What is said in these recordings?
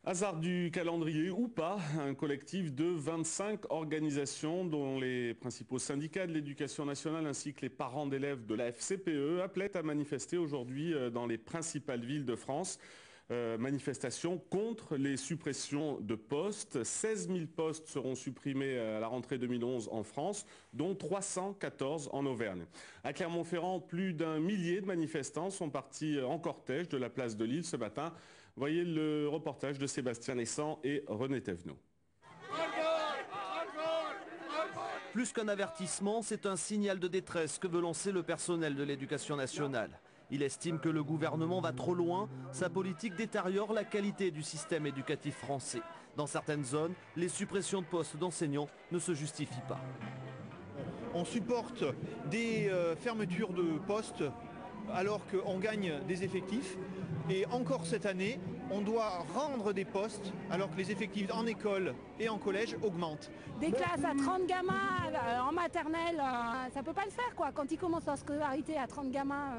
Hasard du calendrier ou pas, un collectif de 25 organisations dont les principaux syndicats de l'éducation nationale ainsi que les parents d'élèves de la FCPE appelaient à manifester aujourd'hui dans les principales villes de France. Manifestation contre les suppressions de postes. 16 000 postes seront supprimés à la rentrée 2011 en France, dont 314 en Auvergne. À Clermont-Ferrand, plus d'un millier de manifestants sont partis en cortège de la place de Lille ce matin. Voyez le reportage de Sébastien Naissant et René Thévenot. Plus qu'un avertissement, c'est un signal de détresse que veut lancer le personnel de l'éducation nationale. Il estime que le gouvernement va trop loin, sa politique détériore la qualité du système éducatif français. Dans certaines zones, les suppressions de postes d'enseignants ne se justifient pas. On supporte des fermetures de postes alors qu'on gagne des effectifs. Et encore cette année, on doit rendre des postes alors que les effectifs en école et en collège augmentent. Des classes à 30 gamins en maternelle, ça peut pas le faire quoi. Quand ils commencent en scolarité à 30 gamins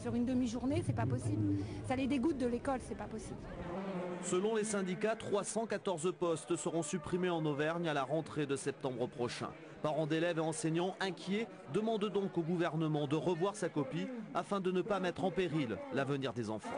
sur une demi-journée, c'est pas possible. Ça les dégoûte de l'école, c'est pas possible. Selon les syndicats, 314 postes seront supprimés en Auvergne à la rentrée de septembre prochain. Parents d'élèves et enseignants inquiets demandent donc au gouvernement de revoir sa copie afin de ne pas mettre en péril l'avenir des enfants.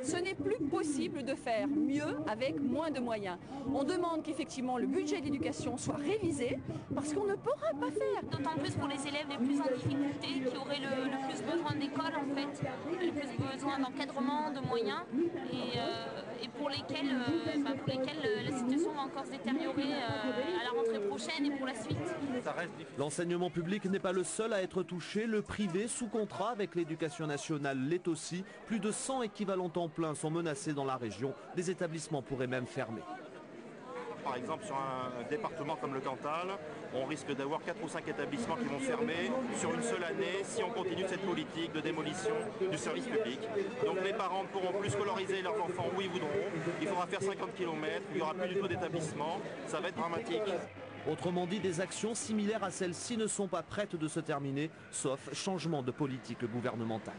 Ce n'est plus possible de faire mieux avec moins de moyens. On demande qu'effectivement le budget d'éducation soit révisé parce qu'on ne pourra pas faire. D'autant plus pour les élèves les plus en difficulté, qui auraient le plus besoin d'école en fait, le plus besoin d'encadrement, de moyens et pour lesquels la situation va encore se détériorer à la rentrée prochaine et pour la suite. L'enseignement public n'est pas le seul à être touché. Le privé sous contrat avec l'éducation nationale l'est aussi. Plus de 100 équivalents temps plein sont menacés dans la région. Des établissements pourraient même fermer. Par exemple, sur un département comme le Cantal, on risque d'avoir 4 ou 5 établissements qui vont fermer sur une seule année si on continue cette politique de démolition du service public. Donc les parents ne pourront plus scolariser leurs enfants où ils voudront. Il faudra faire 50 km, il n'y aura plus du tout d'établissement. Ça va être dramatique. Autrement dit, des actions similaires à celles-ci ne sont pas prêtes de se terminer, sauf changement de politique gouvernementale.